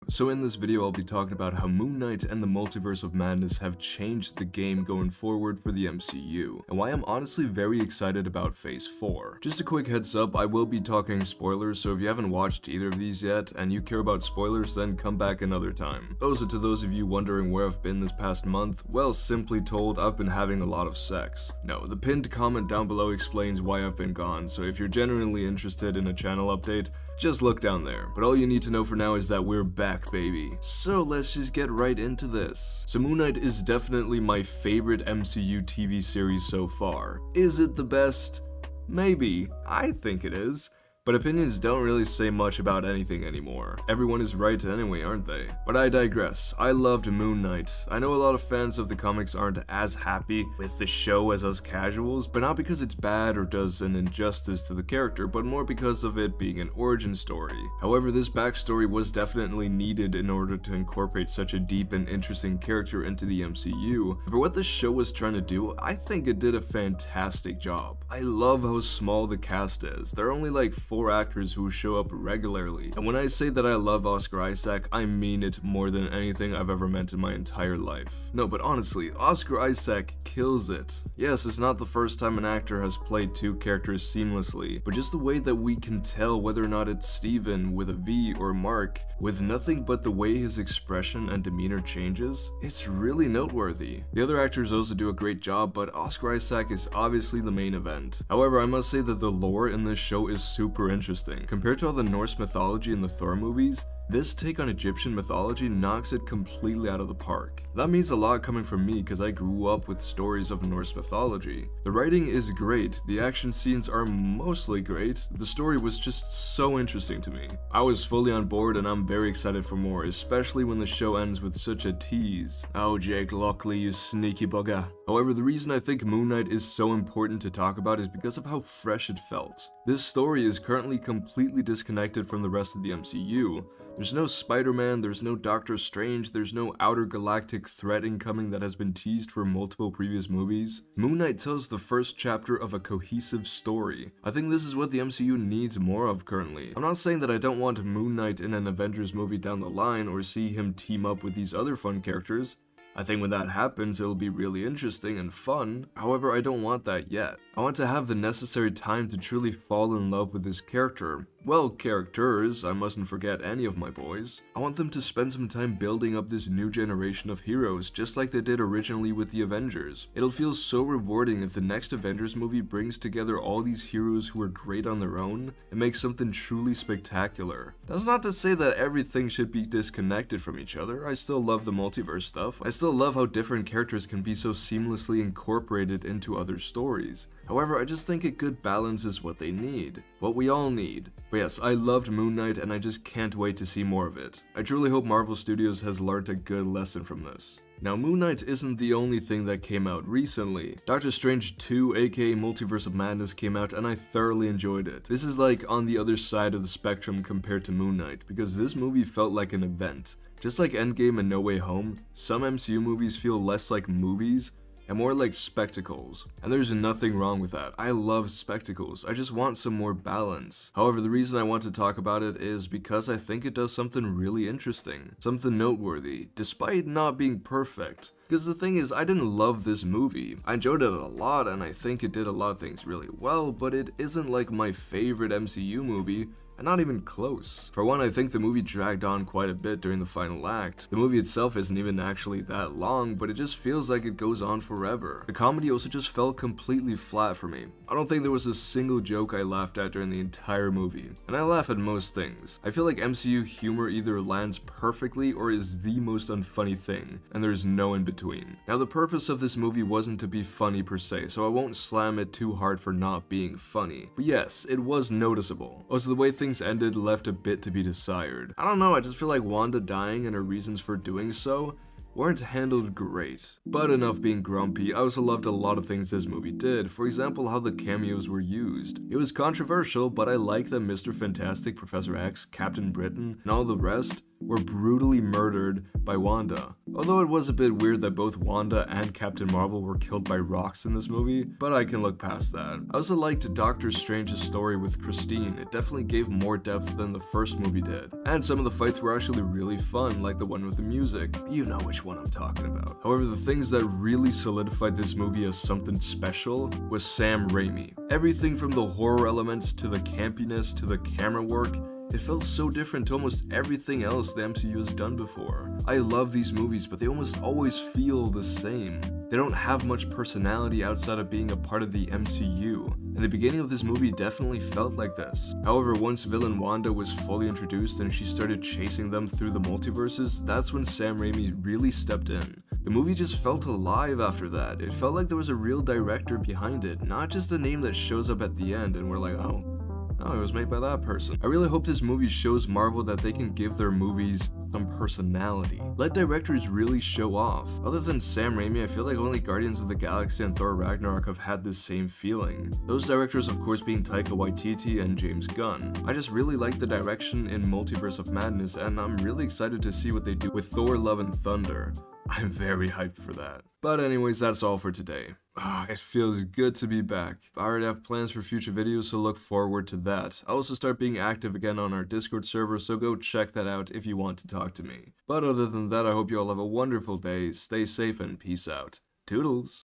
So in this video I'll be talking about how Moon Knight and the Multiverse of Madness have changed the game going forward for the MCU, and why I'm honestly very excited about Phase 4. Just a quick heads up, I will be talking spoilers, so if you haven't watched either of these yet and you care about spoilers, then come back another time. Also, to those of you wondering where I've been this past month, well, simply told, I've been having a lot of sex. No, the pinned comment down below explains why I've been gone, so if you're genuinely interested in a channel update, just look down there. But all you need to know for now is that we're back, baby. So let's just get right into this. So Moon Knight is definitely my favorite MCU TV series so far. Is it the best? Maybe. I think it is. But opinions don't really say much about anything anymore. Everyone is right anyway, aren't they? But I digress. I loved Moon Knight. I know a lot of fans of the comics aren't as happy with the show as us casuals, but not because it's bad or does an injustice to the character, but more because of it being an origin story. However, this backstory was definitely needed in order to incorporate such a deep and interesting character into the MCU. For what the show was trying to do, I think it did a fantastic job. I love how small the cast is. There are only like 4 actors who show up regularly, and when I say that I love Oscar Isaac, I mean it more than anything I've ever meant in my entire life. No, but honestly, Oscar Isaac kills it. Yes, it's not the first time an actor has played 2 characters seamlessly, but just the way that we can tell whether or not it's Steven with a V or Mark, with nothing but the way his expression and demeanor changes, it's really noteworthy. The other actors also do a great job, but Oscar Isaac is obviously the main event. However, I must say that the lore in this show is super interesting. Compared to all the Norse mythology in the Thor movies, this take on Egyptian mythology knocks it completely out of the park. That means a lot coming from me because I grew up with stories of Norse mythology. The writing is great, the action scenes are mostly great, the story was just so interesting to me. I was fully on board and I'm very excited for more, especially when the show ends with such a tease. Oh, Jake Lockley, you sneaky bugger. However, the reason I think Moon Knight is so important to talk about is because of how fresh it felt. This story is currently completely disconnected from the rest of the MCU. There's no Spider-Man, there's no Doctor Strange, there's no outer galactic threat incoming that has been teased for multiple previous movies. Moon Knight tells the first chapter of a cohesive story. I think this is what the MCU needs more of currently. I'm not saying that I don't want Moon Knight in an Avengers movie down the line or see him team up with these other fun characters. I think when that happens, it'll be really interesting and fun. However, I don't want that yet. I want to have the necessary time to truly fall in love with this character. Well, characters, I mustn't forget any of my boys. I want them to spend some time building up this new generation of heroes, just like they did originally with the Avengers. It'll feel so rewarding if the next Avengers movie brings together all these heroes who are great on their own and makes something truly spectacular. That's not to say that everything should be disconnected from each other. I still love the multiverse stuff. I still love how different characters can be so seamlessly incorporated into other stories. However, I just think a good balance is what they need. What we all need. But yes, I loved Moon Knight and I just can't wait to see more of it. I truly hope Marvel Studios has learned a good lesson from this. Now, Moon Knight isn't the only thing that came out recently. Doctor Strange 2, aka Multiverse of Madness, came out and I thoroughly enjoyed it. This is like on the other side of the spectrum compared to Moon Knight, because this movie felt like an event. Just like Endgame and No Way Home, some MCU movies feel less like movies and more like spectacles. And there's nothing wrong with that. I love spectacles. I just want some more balance. However, the reason I want to talk about it is because I think it does something really interesting, something noteworthy, despite not being perfect. Because the thing is, I didn't love this movie. I enjoyed it a lot and I think it did a lot of things really well, but it isn't like my favorite MCU movie. And not even close. For one, I think the movie dragged on quite a bit during the final act. The movie itself isn't even actually that long, but it just feels like it goes on forever. The comedy also just fell completely flat for me. I don't think there was a single joke I laughed at during the entire movie. And I laugh at most things. I feel like MCU humor either lands perfectly or is the most unfunny thing, and there's no in between. Now, the purpose of this movie wasn't to be funny per se, so I won't slam it too hard for not being funny. But yes, it was noticeable. Also, the way things ended left a bit to be desired. I don't know, I just feel like Wanda dying and her reasons for doing so weren't handled great. But enough being grumpy, I also loved a lot of things this movie did. For example, how the cameos were used. It was controversial, but I like that Mr. Fantastic, Professor X, Captain Britain, and all the rest were brutally murdered by Wanda. Although it was a bit weird that both Wanda and Captain Marvel were killed by rocks in this movie, but I can look past that. I also liked Doctor Strange's story with Christine. It definitely gave more depth than the first movie did. And some of the fights were actually really fun, like the one with the music. You know which one I'm talking about. However, the things that really solidified this movie as something special was Sam Raimi. Everything from the horror elements to the campiness to the camera work, it felt so different to almost everything else the MCU has done before. I love these movies, but they almost always feel the same. They don't have much personality outside of being a part of the MCU, and the beginning of this movie definitely felt like this. However, once villain Wanda was fully introduced and she started chasing them through the multiverses, that's when Sam Raimi really stepped in. The movie just felt alive after that. It felt like there was a real director behind it, not just a name that shows up at the end and we're like, oh, it was made by that person. I really hope this movie shows Marvel that they can give their movies some personality. Let directors really show off. Other than Sam Raimi, I feel like only Guardians of the Galaxy and Thor Ragnarok have had this same feeling. Those directors of course being Taika Waititi and James Gunn. I just really like the direction in Multiverse of Madness, and I'm really excited to see what they do with Thor Love and Thunder. I'm very hyped for that. But anyways, that's all for today. It feels good to be back. I already have plans for future videos, so look forward to that. I'll also start being active again on our Discord server, so go check that out if you want to talk to me. But other than that, I hope you all have a wonderful day, stay safe, and peace out. Toodles!